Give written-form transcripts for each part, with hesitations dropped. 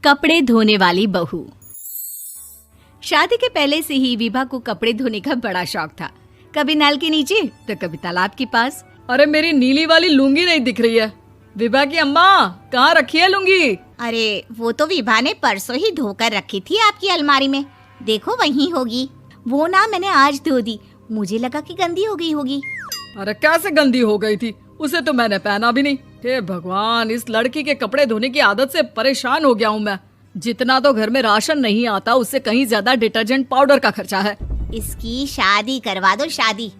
कपड़े धोने वाली बहू। शादी के पहले से ही विभा को कपड़े धोने का बड़ा शौक था। कभी नल के नीचे तो कभी तालाब के पास। अरे मेरी नीली वाली लुंगी नहीं दिख रही है। विभा की अम्मा, कहाँ रखी है लुंगी? अरे वो तो विभा ने परसों ही धोकर रखी थी आपकी अलमारी में, देखो वहीं होगी। वो ना मैंने आज धो दी, मुझे लगा कि गंदी हो गई होगी। अरे कैसे गंदी हो गई थी? उसे तो मैंने पहना भी नहीं। हे भगवान, इस लड़की के कपड़े धोने की आदत से परेशान हो गया हूँ मैं। जितना तो घर में राशन नहीं आता, उससे कहीं ज्यादा डिटर्जेंट पाउडर का खर्चा है। इसकी शादी करवा दो, शादी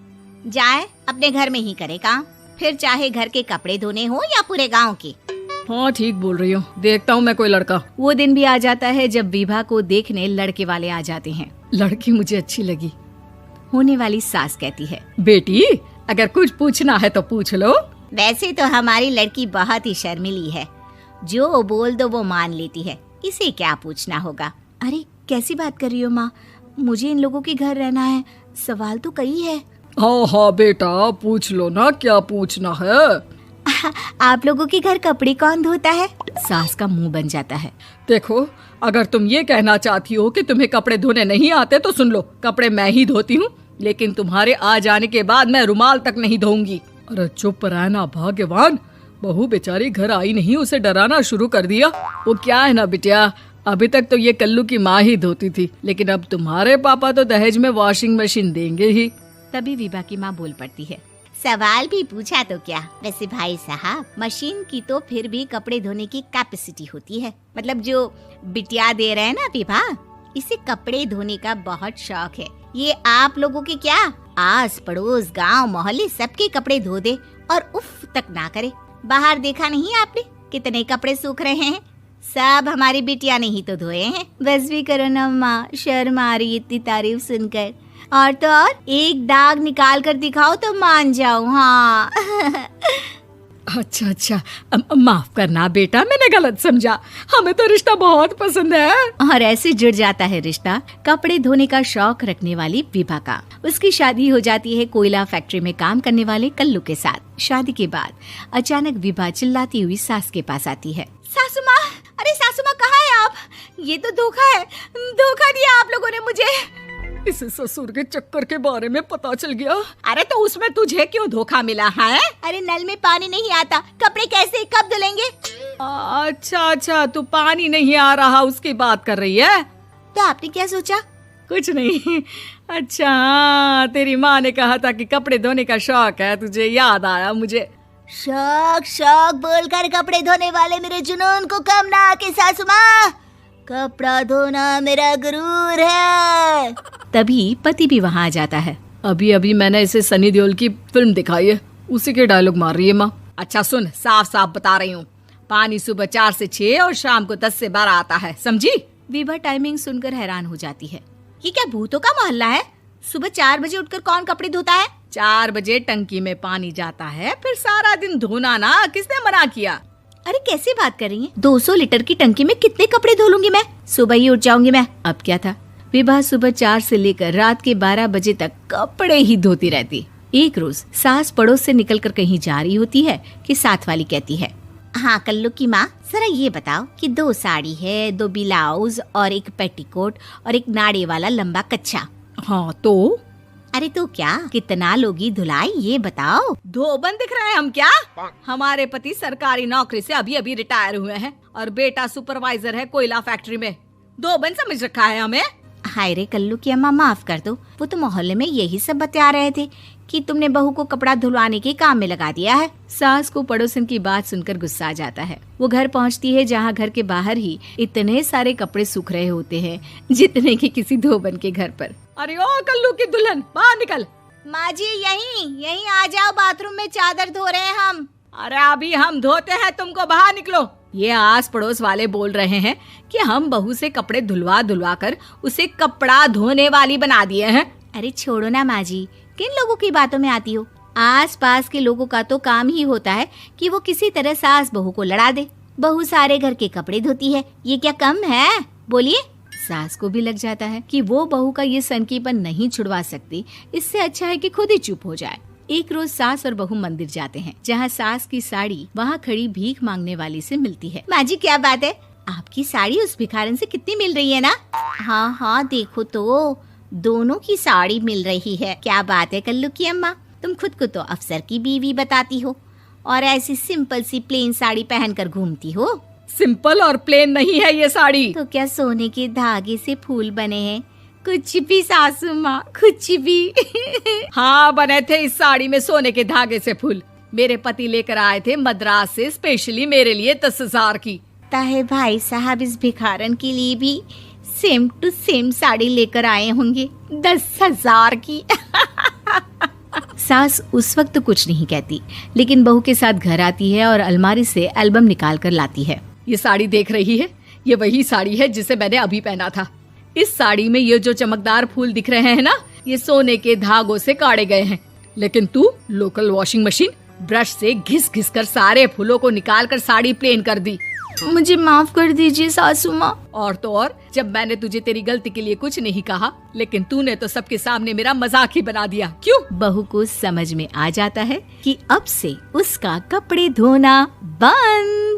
जाए अपने घर में ही करे काम, फिर चाहे घर के कपड़े धोने हो या पूरे गांव के। हाँ ठीक बोल रही हो, देखता हूँ मैं कोई लड़का। वो दिन भी आ जाता है जब विभा को देखने लड़के वाले आ जाते हैं। लड़की मुझे अच्छी लगी। होने वाली सास कहती है, बेटी अगर कुछ पूछना है तो पूछ लो। वैसे तो हमारी लड़की बहुत ही शर्मीली है, जो बोल दो वो मान लेती है, इसे क्या पूछना होगा। अरे कैसी बात कर रही हो माँ, मुझे इन लोगों के घर रहना है, सवाल तो कई है। हाँ हाँ बेटा, पूछ लो ना, क्या पूछना है। आप लोगों के घर कपड़े कौन धोता है? सास का मुंह बन जाता है। देखो, अगर तुम ये कहना चाहती हो कि तुम्हें कपड़े धोने नहीं आते तो सुन लो, कपड़े मैं ही धोती हूँ, लेकिन तुम्हारे आ जाने के बाद मैं रुमाल तक नहीं धोऊंगी। अरे चुप रहना भाग्यवान, बहू बेचारी घर आई नहीं, उसे डराना शुरू कर दिया। वो क्या है ना बिटिया, अभी तक तो ये कल्लू की माँ ही धोती थी, लेकिन अब तुम्हारे पापा तो दहेज में वॉशिंग मशीन देंगे ही। तभी विभा की माँ बोल पड़ती है, सवाल भी पूछा तो क्या। वैसे भाई साहब, मशीन की तो फिर भी कपड़े धोने की कैपेसिटी होती है। मतलब जो बिटिया दे रहे हैं ना विभा, इसे कपड़े धोने का बहुत शौक है। ये आप लोगों के क्या, आस पड़ोस गांव मोहल्ले सबके कपड़े धो दे और उफ तक ना करे। बाहर देखा नहीं आपने कितने कपड़े सूख रहे हैं? सब हमारी बिटिया ने ही तो धोए हैं। बस भी करो ना माँ, शर्म आ रही इतनी तारीफ सुनकर। और तो और एक दाग निकाल कर दिखाओ तो मान जाऊं। हाँ अच्छा, माफ करना बेटा, मैंने गलत समझा। हमें तो रिश्ता बहुत पसंद है। और ऐसे जुड़ जाता है रिश्ता कपड़े धोने का शौक रखने वाली विभा का। उसकी शादी हो जाती है कोयला फैक्ट्री में काम करने वाले कल्लू के साथ। शादी के बाद अचानक विभा चिल्लाती हुई सास के पास आती है। सासू माँ, अरे सासू माँ कहाँ है आप? ये तो धोखा है, धोखा दिया आप लोगों ने मुझे। इस ससुर के चक्कर के बारे में पता चल गया। अरे तो उसमें तुझे क्यों धोखा मिला है? अरे नल में पानी नहीं आता, कपड़े कैसे कब धुलेंगे? अच्छा, तू पानी नहीं आ रहा उसकी बात कर रही है। तो आपने क्या सोचा? कुछ नहीं। अच्छा हाँ, तेरी माँ ने कहा था कि कपड़े धोने का शौक है तुझे, याद आया मुझे। शौक बोलकर कपड़े धोने वाले मेरे जुनून को कम ना आके सासू माँ, कपड़ा धोना मेरा गुरूर है। तभी पति भी वहाँ आ जाता है। अभी मैंने इसे सनी देओल की फिल्म दिखाई है, उसी के डायलॉग मार रही है माँ। अच्छा सुन, साफ बता रही हूँ, पानी सुबह 4 से 6 और शाम को 10 से 12 आता है, समझी? विभा टाइमिंग सुनकर हैरान हो जाती है। ये क्या भूतों का मोहल्ला है? सुबह 4 बजे उठकर कौन कपड़े धोता है? 4 बजे टंकी में पानी जाता है, फिर सारा दिन धोना ना, किसने मना किया? अरे कैसी बात कर रही हैं? 200 लीटर की टंकी में कितने कपड़े धो लूंगी मैं? सुबह ही उठ जाऊंगी मैं। अब क्या था, विभा सुबह 4 से लेकर रात के 12 बजे तक कपड़े ही धोती रहती। एक रोज सास पड़ोस से निकलकर कहीं जा रही होती है कि साथ वाली कहती है, हाँ कल्लू की माँ, जरा ये बताओ कि 2 साड़ी है, 2 ब्लाउज और एक पेटीकोट और एक नाड़े वाला लंबा कच्छा। हाँ तो? अरे तो क्या, कितना लोगी धुलाई ये बताओ। धोबन दिख रहे हैं हम क्या? हमारे पति सरकारी नौकरी से अभी रिटायर हुए हैं और बेटा सुपरवाइजर है कोयला फैक्ट्री में। धोबन समझ रखा है हमें? हाय रे कल्लू की अम्मा, माफ कर दो, वो तो मोहल्ले में यही सब बता रहे थे कि तुमने बहू को कपड़ा धुलवाने के काम में लगा दिया है। सास को पड़ोसन की बात सुनकर गुस्सा आ जाता है। वो घर पहुंचती है जहां घर के बाहर ही इतने सारे कपड़े सूख रहे होते हैं जितने कि किसी धोबन के घर पर। अरे ओ कल्लू की दुल्हन, बाहर निकल। माँ जी यहीं आ जाओ, बाथरूम में चादर धो रहे हैं हम। अरे अभी हम धोते हैं, तुमको बाहर निकलो। ये आस पड़ोस वाले बोल रहे हैं कि हम बहू से कपड़े धुलवा कर उसे कपड़ा धोने वाली बना दिए हैं। अरे छोड़ो ना माँ जी, किन लोगों की बातों में आती हो? आस पास के लोगों का तो काम ही होता है कि वो किसी तरह सास बहू को लड़ा दे। बहू सारे घर के कपड़े धोती है, ये क्या कम है? बोलिए। सास को भी लग जाता है कि वो बहू का ये सनकीपन नहीं छुड़वा सकती, इससे अच्छा है कि खुद ही चुप हो जाए। एक रोज सास और बहू मंदिर जाते हैं, जहाँ सास की साड़ी वहाँ खड़ी भीख मांगने वाली से मिलती है। माँ जी क्या बात है, आपकी साड़ी उस भिखारन से कितनी मिल रही है ना? हाँ हाँ देखो तो, दोनों की साड़ी मिल रही है। क्या बात है कल्लू की अम्मा, तुम खुद को तो अफसर की बीवी बताती हो और ऐसी सिंपल सी प्लेन साड़ी पहनकर घूमती हो। सिंपल और प्लेन नहीं है ये साड़ी। तो क्या सोने के धागे से फूल बने हैं? कुछ भी सासू माँ, कुछ भी। हाँ बने थे इस साड़ी में सोने के धागे से फूल। मेरे पति लेकर आए थे मद्रास से स्पेशली मेरे लिए 10,000 की। ताहे भाई साहब इस भिखारन के लिए भी सेम टू सेम साड़ी लेकर आए होंगे 10,000 की। सास उस वक्त तो कुछ नहीं कहती, लेकिन बहू के साथ घर आती है और अलमारी से एल्बम निकाल कर लाती है। ये साड़ी देख रही है, ये वही साड़ी है जिसे मैंने अभी पहना था। इस साड़ी में ये जो चमकदार फूल दिख रहे हैं ना, ये सोने के धागों से काढ़े गए हैं। लेकिन तू लोकल वॉशिंग मशीन ब्रश से घिस घिस कर सारे फूलों को निकाल कर साड़ी प्लेन कर दी। मुझे माफ कर दीजिए सासू माँ। और तो और, जब मैंने तुझे तेरी गलती के लिए कुछ नहीं कहा, लेकिन तूने तो सबके सामने मेरा मजाक ही बना दिया। क्यों? बहू को समझ में आ जाता है कि अब से उसका कपड़े धोना बंद।